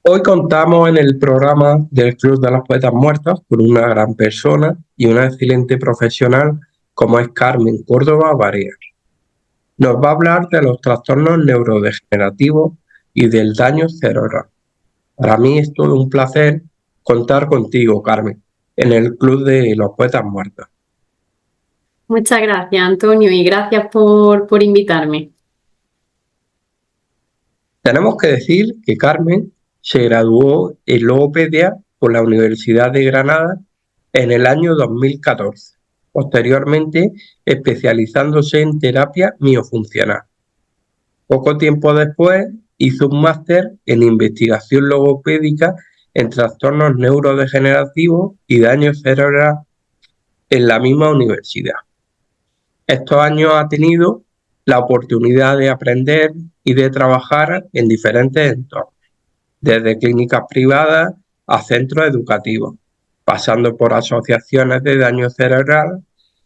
Hoy contamos en el programa del Club de los Poetas Muertos con una gran persona y una excelente profesional como es Carmen Córdoba Barea. Nos va a hablar de los trastornos neurodegenerativos y del daño cerebral. Para mí es todo un placer contar contigo, Carmen, en el Club de los Poetas Muertos. Muchas gracias, Antonio, y gracias por invitarme. Tenemos que decir que Carmen se graduó en logopedia por la Universidad de Granada en el año 2014, posteriormente especializándose en terapia miofuncional. Poco tiempo después hizo un máster en investigación logopédica en trastornos neurodegenerativos y daño cerebral en la misma universidad. Estos años ha tenido la oportunidad de aprender y de trabajar en diferentes entornos, desde clínicas privadas a centros educativos, pasando por asociaciones de daño cerebral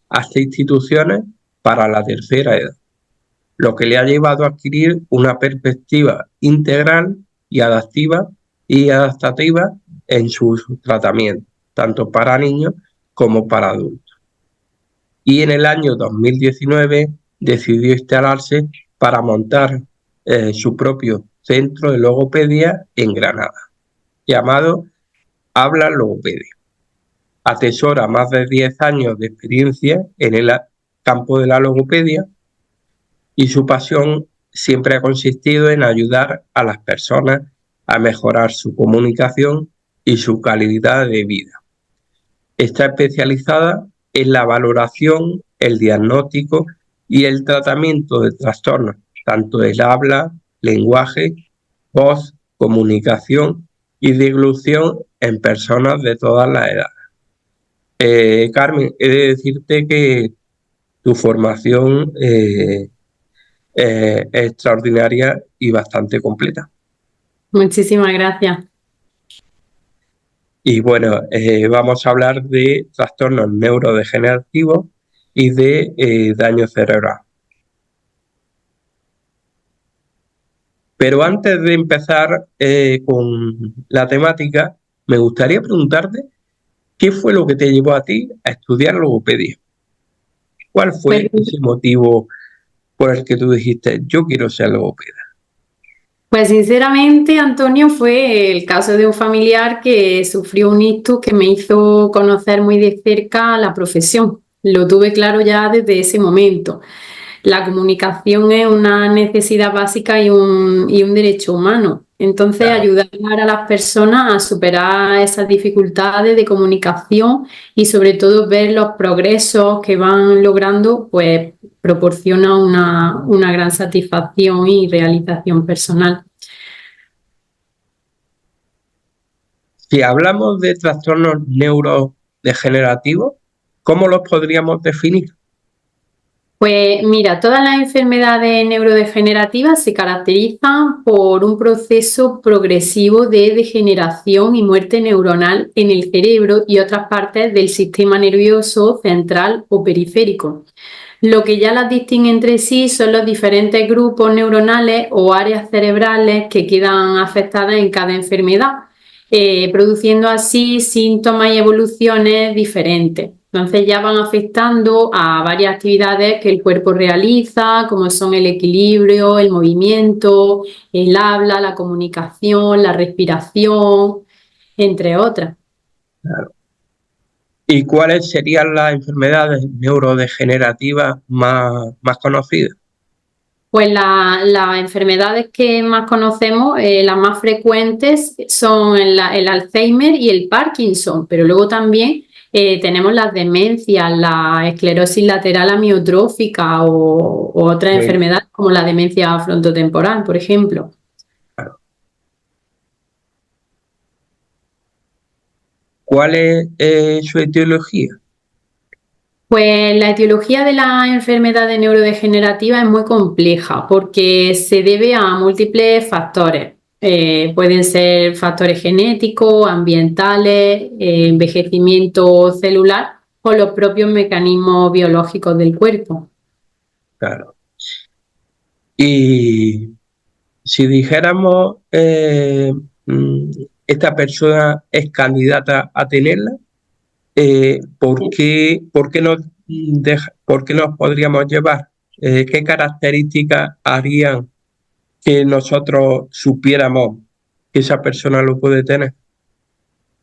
hasta instituciones para la tercera edad, lo que le ha llevado a adquirir una perspectiva integral y adaptativa en sus tratamientos, tanto para niños como para adultos. Y en el año 2019 decidió instalarse para montar su propio centro de logopedia en Granada, llamado Habla Logopedia. Atesora más de 10 años de experiencia en el campo de la logopedia y su pasión siempre ha consistido en ayudar a las personas a mejorar su comunicación y su calidad de vida. Está especializada en la valoración, el diagnóstico y el tratamiento de trastornos, tanto del habla, lenguaje, voz, comunicación y deglución en personas de todas las edades. Carmen, he de decirte que tu formación es extraordinaria y bastante completa. Muchísimas gracias. Y bueno, vamos a hablar de trastornos neurodegenerativos y de daño cerebral. Pero antes de empezar con la temática, me gustaría preguntarte qué fue lo que te llevó a ti a estudiar logopedia. ¿Cuál Pues, fue ese motivo por el que tú dijiste, yo quiero ser logopeda? pues sinceramente, Antonio, fue el caso de un familiar que sufrió un ictus que me hizo conocer muy de cerca la profesión. Lo tuve claro ya desde ese momento. La comunicación es una necesidad básica y un derecho humano. Entonces, Claro, ayudar a las personas a superar esas dificultades de comunicación y sobre todo ver los progresos que van logrando, pues proporciona una gran satisfacción y realización personal. si hablamos de trastornos neurodegenerativos, ¿cómo los podríamos definir? Pues mira, todas las enfermedades neurodegenerativas se caracterizan por un proceso progresivo de degeneración y muerte neuronal en el cerebro y otras partes del sistema nervioso central o periférico. Lo que ya las distingue entre sí son los diferentes grupos neuronales o áreas cerebrales que quedan afectadas en cada enfermedad, produciendo así síntomas y evoluciones diferentes. Entonces ya van afectando a varias actividades que el cuerpo realiza, como son el equilibrio, el movimiento, el habla, la comunicación, la respiración, entre otras. Claro. ¿Y cuáles serían las enfermedades neurodegenerativas más conocidas? Pues las enfermedades que más conocemos, las más frecuentes, son el Alzheimer y el Parkinson, pero luego también tenemos las demencias, la esclerosis lateral amiotrófica o otras Sí, enfermedades como la demencia frontotemporal, por ejemplo. claro. ¿Cuál es su etiología? Pues la etiología de las enfermedades neurodegenerativas es muy compleja porque se debe a múltiples factores. Pueden ser factores genéticos, ambientales, envejecimiento celular o los propios mecanismos biológicos del cuerpo. Claro. Y si dijéramos mm, esta persona es candidata a tenerla. ¿Por qué nos podríamos llevar? ¿Qué características harían que nosotros supiéramos que esa persona lo puede tener?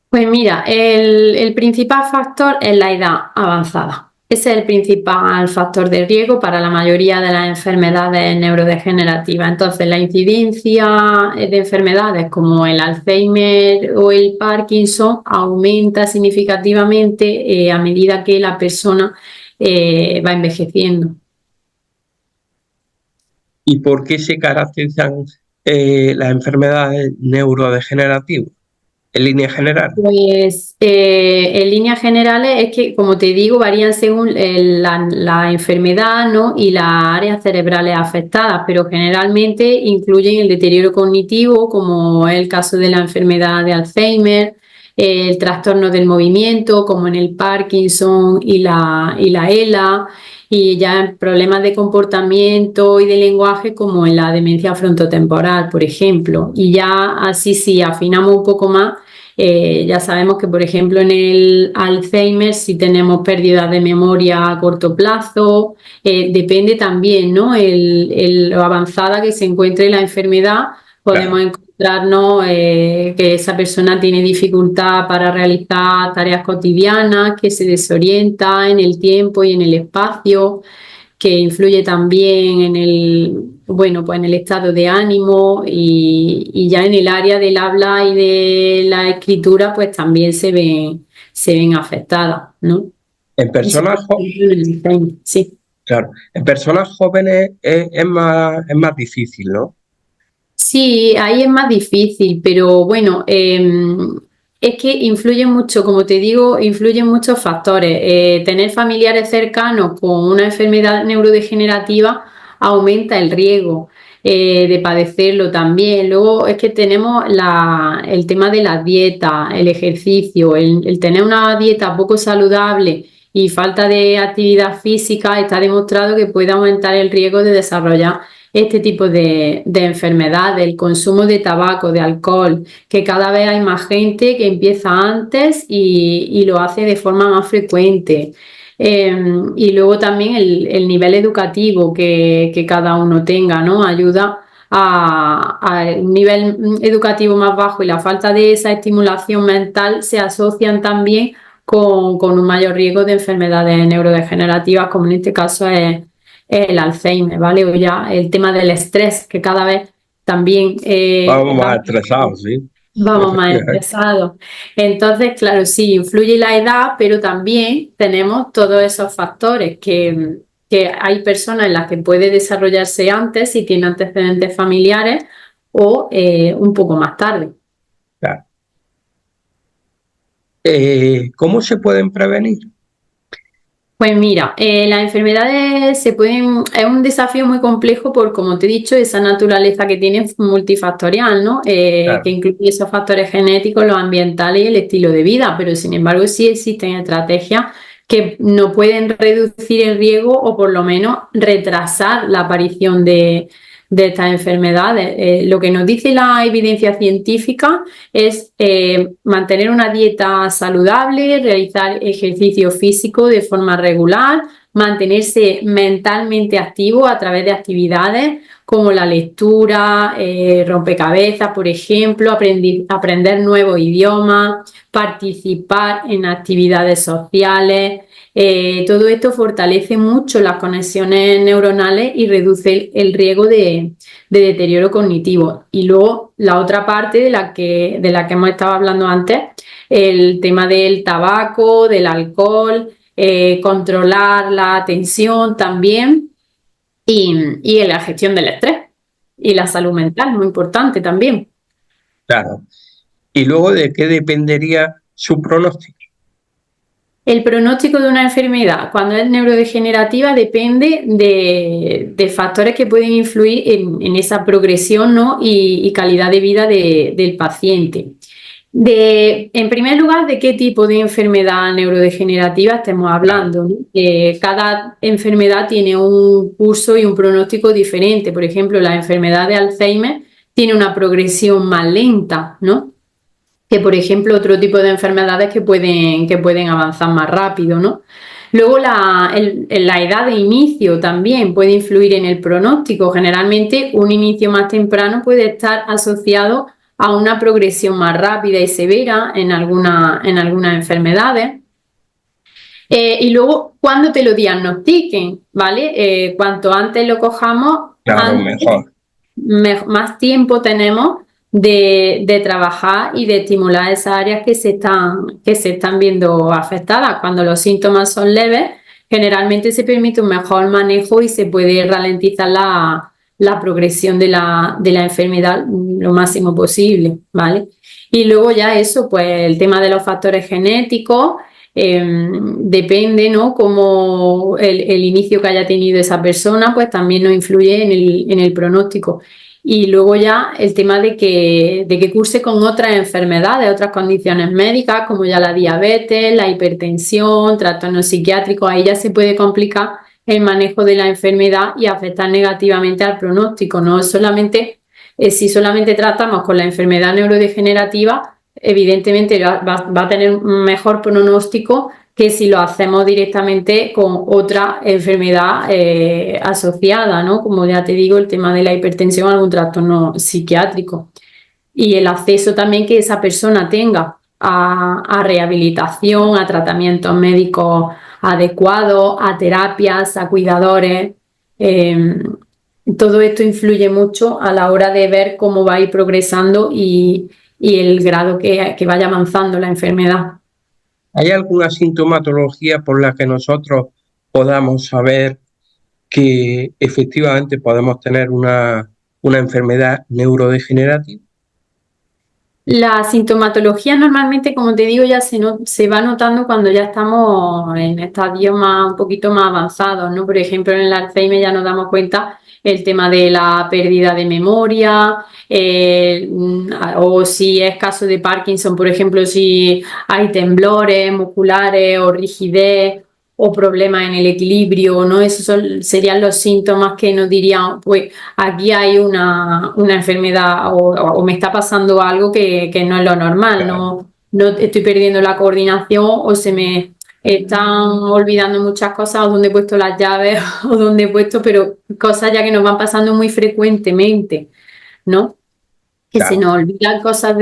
Pues mira, el principal factor es la edad avanzada. Ese es el principal factor de riesgo para la mayoría de las enfermedades neurodegenerativas. Entonces, la incidencia de enfermedades como el Alzheimer o el Parkinson aumenta significativamente a medida que la persona va envejeciendo. ¿Y por qué se caracterizan las enfermedades neurodegenerativas en línea general? Pues en líneas generales es que, como te digo, varían según la enfermedad, ¿no? Y las áreas cerebrales afectadas, pero generalmente incluyen el deterioro cognitivo, como es el caso de la enfermedad de Alzheimer, el trastorno del movimiento, como en el Parkinson y la ELA, y ya problemas de comportamiento y de lenguaje, como en la demencia frontotemporal, por ejemplo. Y ya así, si afinamos un poco más, ya sabemos que, por ejemplo, en el Alzheimer sí tenemos pérdidas de memoria a corto plazo. Depende también, ¿no? Lo avanzada que se encuentre la enfermedad, podemos Claro. encontrarnos que esa persona tiene dificultad para realizar tareas cotidianas, que se desorienta en el tiempo y en el espacio, que influye también en pues en el estado de ánimo, y ya en el área del habla y de la escritura, pues también se ven afectadas, ¿no? En Eso, personas, por ejemplo, en el Alzheimer, sí. claro, en personas jóvenes es más difícil, ¿no? Sí, ahí es más difícil, pero bueno, es que influyen mucho, como te digo, influyen muchos factores. Tener familiares cercanos con una enfermedad neurodegenerativa aumenta el riesgo de padecerlo también. Luego es que tenemos el tema de la dieta, el ejercicio, el tener una dieta poco saludable y falta de actividad física está demostrado que puede aumentar el riesgo de desarrollar este tipo de enfermedades, el consumo de tabaco, de alcohol, que cada vez hay más gente que empieza antes y lo hace de forma más frecuente. Y luego también el nivel educativo que cada uno tenga, ¿no? Ayuda a un nivel educativo más bajo, y la falta de esa estimulación mental se asocian también con un mayor riesgo de enfermedades neurodegenerativas, como en este caso es el Alzheimer, ¿vale? O ya el tema del estrés, que cada vez también Vamos más estresados, sí, vamos más efectivamente. estresados. Entonces, claro, sí, influye la edad, pero también tenemos todos esos factores que hay personas en las que puede desarrollarse antes si tiene antecedentes familiares, o un poco más tarde. Claro. ¿Cómo se pueden prevenir? Pues mira, las enfermedades es un desafío muy complejo por, como te he dicho, esa naturaleza que tiene multifactorial, ¿no? Que Claro. incluye esos factores genéticos, los ambientales y el estilo de vida, pero sin embargo sí existen estrategias que no pueden reducir el riesgo, o por lo menos retrasar la aparición de estas enfermedades. Lo que nos dice la evidencia científica es mantener una dieta saludable, realizar ejercicio físico de forma regular, mantenerse mentalmente activo a través de actividades como la lectura, rompecabezas, por ejemplo, aprender nuevos idiomas, participar en actividades sociales. Todo esto fortalece mucho las conexiones neuronales y reduce el riesgo de deterioro cognitivo. Y luego la otra parte de la que hemos estado hablando antes, el tema del tabaco, del alcohol, controlar la tensión también, y la gestión del estrés y la salud mental, muy importante también. Claro. ¿Y luego de qué dependería su pronóstico? El pronóstico de una enfermedad, cuando es neurodegenerativa, depende de factores que pueden influir en esa progresión, ¿no? y calidad de vida del paciente. En primer lugar, ¿de qué tipo de enfermedad neurodegenerativa estemos Claro. hablando, ¿no? Cada enfermedad tiene un curso y un pronóstico diferente. Por ejemplo, la enfermedad de Alzheimer tiene una progresión más lenta, ¿no? Que, por ejemplo, otro tipo de enfermedades que pueden avanzar más rápido, ¿no? Luego la edad de inicio también puede influir en el pronóstico. Generalmente un inicio más temprano puede estar asociado a una progresión más rápida y severa en algunas enfermedades. Y luego, cuando te lo diagnostiquen, ¿vale? Cuanto antes lo cojamos, Claro, mejor. más tiempo tenemos de trabajar y de estimular esas áreas que se están viendo afectadas. Cuando los síntomas son leves, generalmente se permite un mejor manejo y se puede ralentizar la progresión de la enfermedad lo máximo posible, ¿vale? Y luego ya eso, pues el tema de los factores genéticos. Depende, ¿no? Como el inicio que haya tenido esa persona, pues también nos influye en el pronóstico. Y luego ya el tema de que curse con otras enfermedades, otras condiciones médicas, como ya la diabetes, la hipertensión, trastornos psiquiátricos. Ahí ya se puede complicar el manejo de la enfermedad y afectar negativamente al pronóstico. No solamente, si solamente tratamos con la enfermedad neurodegenerativa, evidentemente va a tener un mejor pronóstico que si lo hacemos directamente con otra enfermedad asociada, ¿no? Como ya te digo, el tema de la hipertensión, algún trastorno psiquiátrico. Y el acceso también que esa persona tenga a rehabilitación, a tratamientos médicos adecuados, a terapias, a cuidadores. Todo esto influye mucho a la hora de ver cómo va a ir progresando y el grado que vaya avanzando la enfermedad. ¿Hay alguna sintomatología por la que nosotros podamos saber que efectivamente podemos tener una enfermedad neurodegenerativa? La sintomatología normalmente, como te digo, ya se va notando cuando ya estamos en estadios un poquito más avanzados, ¿no? Por ejemplo, en el Alzheimer ya nos damos cuenta el tema de la pérdida de memoria, o si es caso de Parkinson, por ejemplo, si hay temblores musculares o rigidez o problemas en el equilibrio, ¿no? Esos serían los síntomas que nos dirían, pues aquí hay una enfermedad o me está pasando algo que no es lo normal, Claro. no estoy perdiendo la coordinación o se me están olvidando muchas cosas o dónde he puesto las llaves o dónde he puesto, pero cosas ya que nos van pasando muy frecuentemente, ¿no? Que se Claro. nos olvidan cosas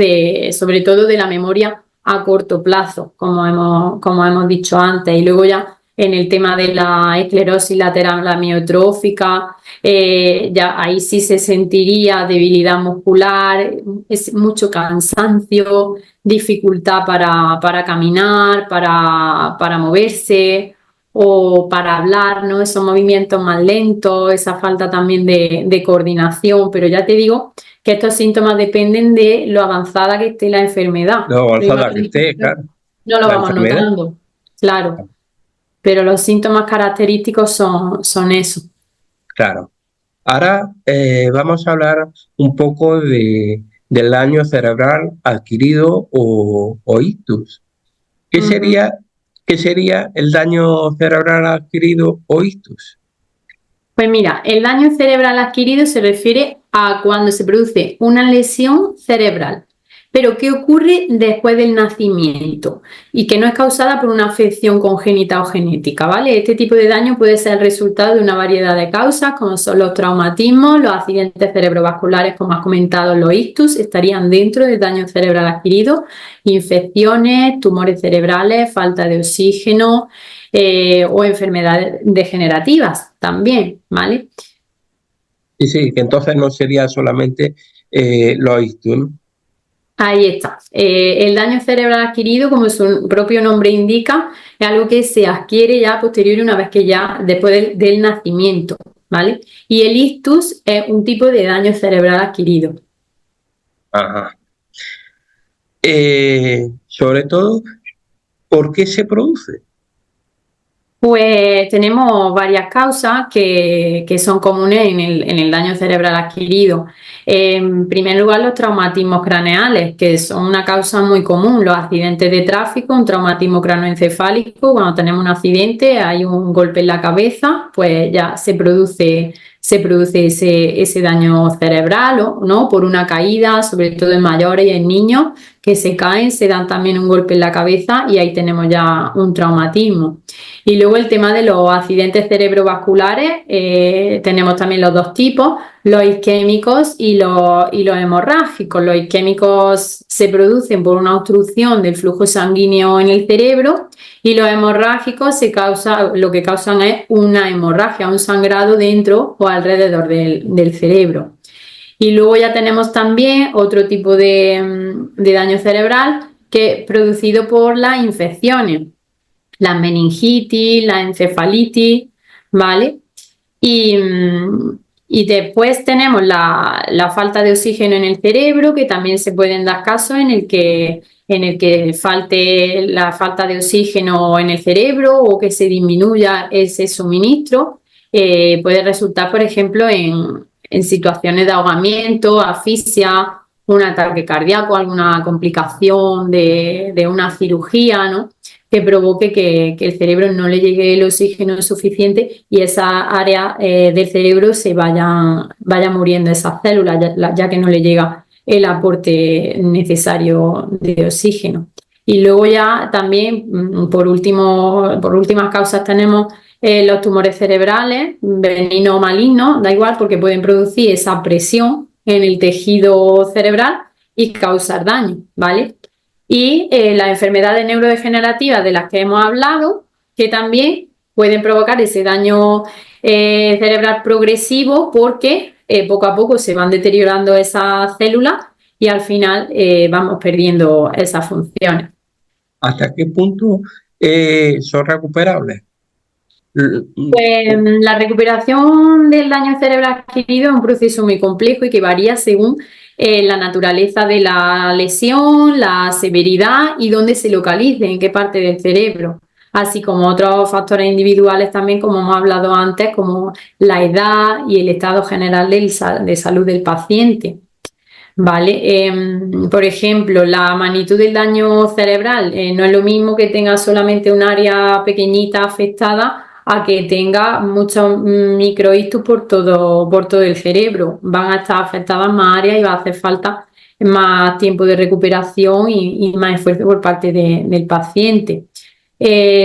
sobre todo de la memoria a corto plazo, como hemos dicho antes, y luego ya en el tema de la esclerosis lateral amiotrófica, ya ahí sí se sentiría debilidad muscular, es mucho cansancio, dificultad para caminar, para moverse o para hablar, ¿no? Esos movimientos más lentos, esa falta también de coordinación, pero ya te digo que estos síntomas dependen de lo avanzada que esté la enfermedad. Lo avanzada que esté, claro, No lo la vamos enfermedad. notando, claro, pero los síntomas característicos son eso. Claro. Ahora vamos a hablar un poco del daño cerebral adquirido o ictus. ¿Qué Ujú. sería, qué sería el daño cerebral adquirido o ictus? Pues mira, el daño cerebral adquirido se refiere a cuando se produce una lesión cerebral, pero ¿qué ocurre después del nacimiento? Y que no es causada por una afección congénita o genética, ¿vale? Este tipo de daño puede ser el resultado de una variedad de causas, como son los traumatismos, los accidentes cerebrovasculares, como has comentado, los ictus, estarían dentro del daño cerebral adquirido, infecciones, tumores cerebrales, falta de oxígeno, o enfermedades degenerativas también, ¿vale? Sí, sí, que entonces no sería solamente los ictus, ¿no? Ahí está. El daño cerebral adquirido, como su propio nombre indica, es algo que se adquiere ya posterior una vez que ya después del nacimiento, ¿vale? Y el ictus es un tipo de daño cerebral adquirido. Ajá. Sobre todo, ¿por qué se produce? Pues tenemos varias causas que son comunes en el daño cerebral adquirido. En primer lugar, los traumatismos craneales, que son una causa muy común. Los accidentes de tráfico, un traumatismo cranoencefálico, cuando tenemos un accidente, hay un golpe en la cabeza, pues ya se produce se produce ese daño cerebral, ¿no? Por una caída, sobre todo en mayores y en niños que se caen, se dan también un golpe en la cabeza y ahí tenemos ya un traumatismo. Y luego el tema de los accidentes cerebrovasculares, tenemos también los dos tipos, los isquémicos y los hemorrágicos. Los isquémicos se producen por una obstrucción del flujo sanguíneo en el cerebro y los hemorrágicos lo que causan es una hemorragia, un sangrado dentro o alrededor del cerebro. Y luego ya tenemos también otro tipo de daño cerebral que es producido por las infecciones, la meningitis, la encefalitis, ¿vale? Y después tenemos la falta de oxígeno en el cerebro, que también se pueden dar casos en el que falte la falta de oxígeno en el cerebro o que se disminuya ese suministro. Puede resultar, por ejemplo, en situaciones de ahogamiento, asfixia, un ataque cardíaco, alguna complicación de una cirugía, ¿no? Que provoque que el cerebro no le llegue el oxígeno suficiente y esa área del cerebro se vaya muriendo esas células, ya que no le llega el aporte necesario de oxígeno. Y luego ya también, por últimas causas, tenemos los tumores cerebrales, benignos o malignos, da igual, porque pueden producir esa presión en el tejido cerebral y causar daño, ¿vale? Y las enfermedades neurodegenerativas de las que hemos hablado, que también pueden provocar ese daño cerebral progresivo porque poco a poco se van deteriorando esas células y al final vamos perdiendo esas funciones. ¿Hasta qué punto son recuperables? Pues la recuperación del daño cerebral adquirido es un proceso muy complejo y que varía según la naturaleza de la lesión, la severidad y dónde se localice, en qué parte del cerebro, así como otros factores individuales también, como hemos hablado antes, como la edad y el estado general de salud del paciente. ¿Vale? Por ejemplo, la magnitud del daño cerebral no es lo mismo que tenga solamente un área pequeñita afectada a que tenga muchos microictus por todo el cerebro. Van a estar afectadas más áreas y va a hacer falta más tiempo de recuperación y más esfuerzo por parte del paciente.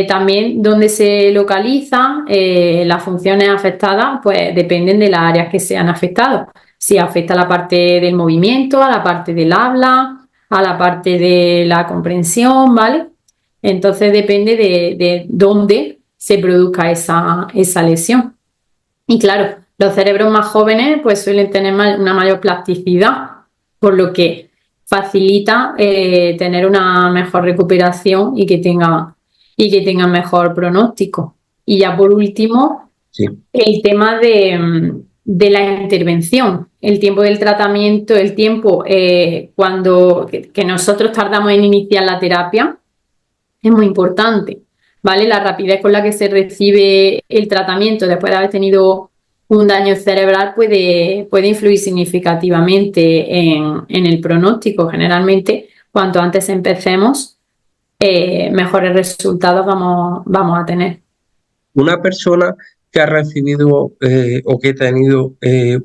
También donde se localizan las funciones afectadas, pues dependen de las áreas que sean afectadas. Si afecta a la parte del movimiento, a la parte del habla, a la parte de la comprensión, ¿vale? Entonces depende de dónde se produzca esa lesión. Y claro, los cerebros más jóvenes pues suelen tener una mayor plasticidad, por lo que facilita tener una mejor recuperación y que tengan mejor pronóstico. Y ya por último, sí, el tema de la intervención, el tiempo del tratamiento, el tiempo que nosotros tardamos en iniciar la terapia es muy importante, ¿vale? La rapidez con la que se recibe el tratamiento después de haber tenido un daño cerebral puede influir significativamente en el pronóstico. Generalmente, cuanto antes empecemos, mejores resultados vamos a tener. Una persona que ha recibido o que ha tenido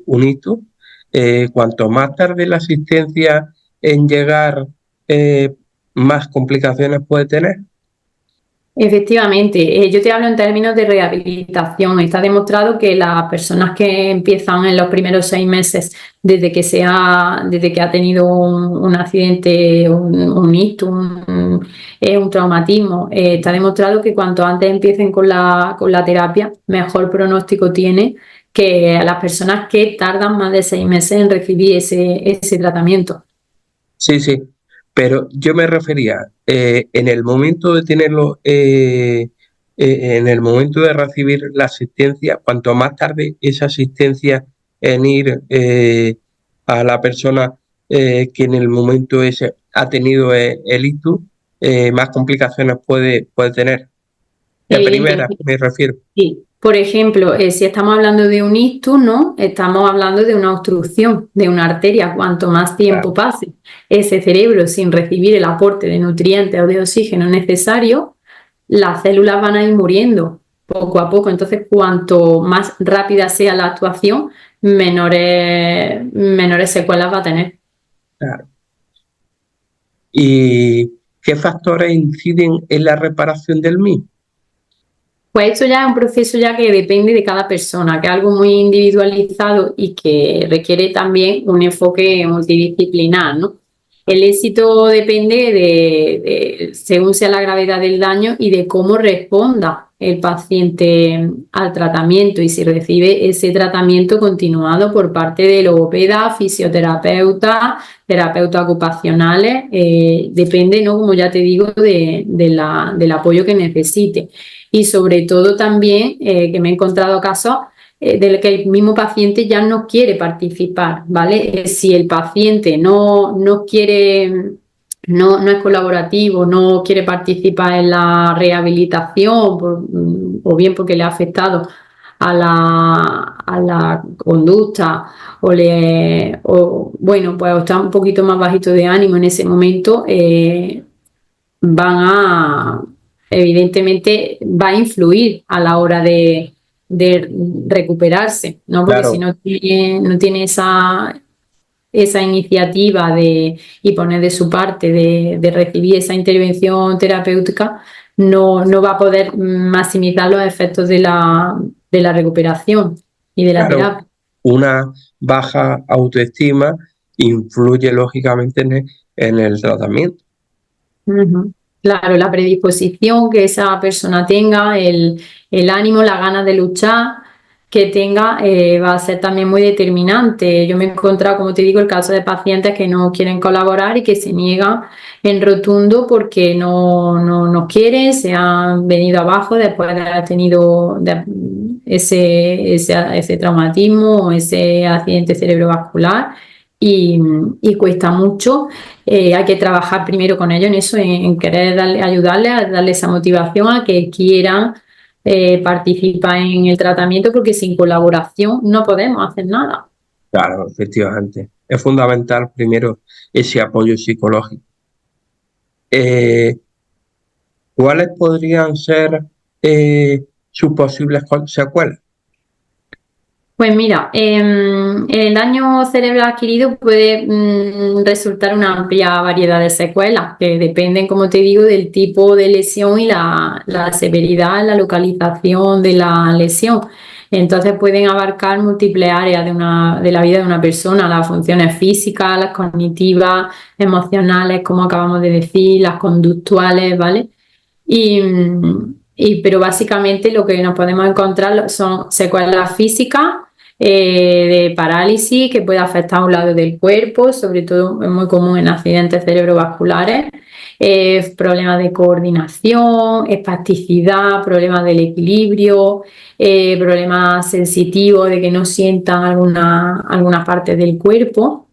un hito, cuanto más tarde la asistencia en llegar, más complicaciones puede tener. Efectivamente, yo te hablo en términos de rehabilitación. Está demostrado que las personas que empiezan en los primeros 6 meses desde que ha tenido un accidente, un ictus, un traumatismo, está demostrado que cuanto antes empiecen con la terapia, mejor pronóstico tiene que a las personas que tardan más de 6 meses en recibir ese tratamiento. Sí, sí. Pero yo me refería, en el momento de tenerlo, en el momento de recibir la asistencia, cuanto más tarde esa asistencia en ir a la persona que en el momento ese ha tenido el ictus, más complicaciones puede tener. De primera, me refiero. Sí. Por ejemplo, si estamos hablando de un ictus, ¿no? Estamos hablando de una obstrucción de una arteria. Cuanto más tiempo pase ese cerebro sin recibir el aporte de nutrientes o de oxígeno necesario, las células van a ir muriendo. poco a poco. Entonces, cuanto más rápida sea la actuación, menores secuelas va a tener. Claro. ¿Y qué factores inciden en la reparación del mismo? Pues esto ya es un proceso ya que depende de cada persona, que es algo muy individualizado y que requiere también un enfoque multidisciplinar, ¿no? El éxito depende según sea la gravedad del daño y de cómo responda el paciente al tratamiento y si recibe ese tratamiento continuado por parte de logopeda, fisioterapeuta, terapeutas ocupacionales, depende, ¿no? Como ya te digo, del apoyo que necesite. Y sobre todo también que me he encontrado casos del que el mismo paciente ya no quiere participar, ¿vale? Si el paciente no quiere, no es colaborativo, no quiere participar en la rehabilitación o bien porque le ha afectado a la conducta bueno, pues está un poquito más bajito de ánimo en ese momento, van a, evidentemente, va a influir a la hora de recuperarse, ¿no? Porque si Claro, no tiene esa iniciativa y poner de su parte de recibir esa intervención terapéutica, no va a poder maximizar los efectos de la recuperación y de la claro, terapia. una baja autoestima influye lógicamente en el tratamiento. Ujú. Claro, la predisposición que esa persona tenga, el ánimo, la ganas de luchar que tenga, va a ser también muy determinante. Yo me he encontrado, como te digo, el caso de pacientes que no quieren colaborar y que se niegan en rotundo porque no quieren, se han venido abajo después de haber tenido ese traumatismo o ese accidente cerebrovascular y cuesta mucho. Hay que trabajar primero con ellos en eso, en querer ayudarles a darle esa motivación a que quieran participar en el tratamiento, porque sin colaboración no podemos hacer nada. Claro, efectivamente. Es fundamental primero ese apoyo psicológico. Eh, ¿Cuáles podrían ser sus posibles secuelas? Pues mira, el daño cerebral adquirido puede resultar una amplia variedad de secuelas que dependen, como te digo, del tipo de lesión y la severidad, la localización de la lesión. Entonces pueden abarcar múltiples áreas de la vida de una persona, las funciones físicas, las cognitivas, emocionales, como acabamos de decir, las conductuales, ¿vale? Pero básicamente lo que nos podemos encontrar son secuelas físicas, de parálisis que puede afectar a un lado del cuerpo, sobre todo es muy común en accidentes cerebrovasculares, problemas de coordinación, espasticidad, problemas del equilibrio, problemas sensitivos de que no sientan alguna parte del cuerpo.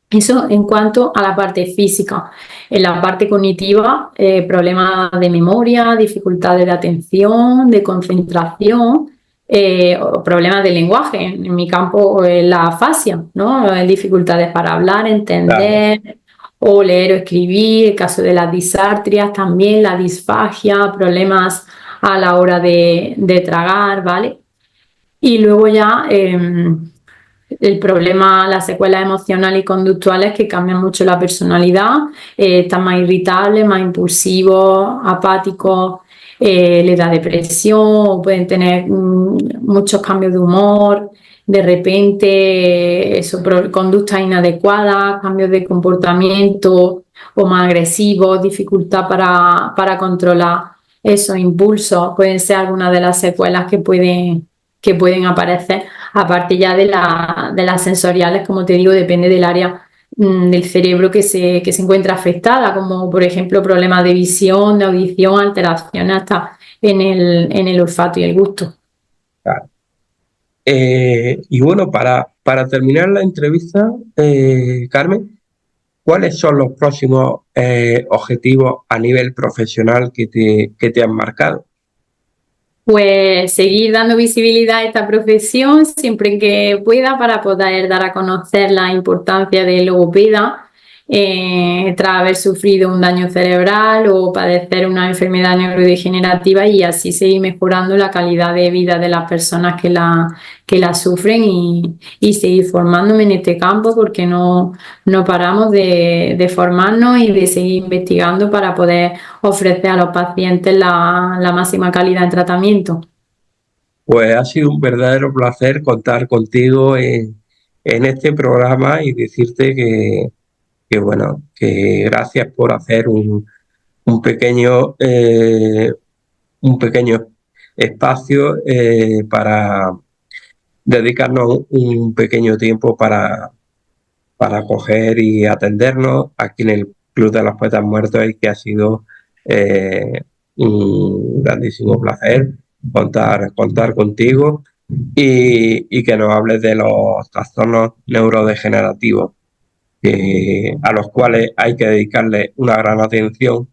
Eso en cuanto a la parte física. En la parte cognitiva, problemas de memoria, dificultades de atención, de concentración, o problemas de lenguaje. En mi campo, la afasia, ¿no? Dificultades para hablar, Claro, entender o leer o escribir. El caso de las disartrias también, la disfagia, problemas a la hora de tragar, ¿vale? Y luego ya el problema, las secuelas emocionales y conductuales que cambian mucho la personalidad, están más irritables, más impulsivos, apáticos, les da depresión, o pueden tener muchos cambios de humor, de repente conductas inadecuadas, cambios de comportamiento o más agresivos, dificultad para controlar esos impulsos, pueden ser algunas de las secuelas que pueden aparecer. Aparte ya de las sensoriales, como te digo, depende del área del cerebro que se encuentra afectada, como por ejemplo problemas de visión, de audición, alteraciones hasta en el olfato y el gusto. claro. Y bueno, para terminar la entrevista, Carmen, ¿cuáles son los próximos objetivos a nivel profesional que te han marcado? Pues seguir dando visibilidad a esta profesión siempre que pueda para poder dar a conocer la importancia del logopeda tras haber sufrido un daño cerebral o padecer una enfermedad neurodegenerativa, y así seguir mejorando la calidad de vida de las personas que la sufren, y seguir formándome en este campo, porque no paramos de formarnos y de seguir investigando para poder ofrecer a los pacientes la máxima calidad en tratamiento. Pues ha sido un verdadero placer contar contigo en este programa y decirte bueno, que gracias por hacer un pequeño, un pequeño espacio para dedicarnos un pequeño tiempo para coger y atendernos aquí en el Club de los Poetas Muertos, y que ha sido un grandísimo placer contar contigo y que nos hables de los trastornos neurodegenerativos, a los cuales hay que dedicarle una gran atención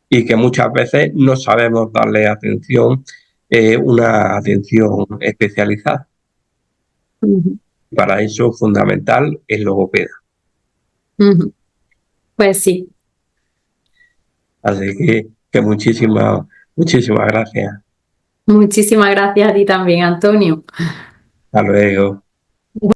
y que muchas veces no sabemos darle atención, una atención especializada. Para eso fundamental es logopeda. Pues sí. Así que muchísimas gracias. Muchísimas gracias a ti también, Antonio. Hasta luego.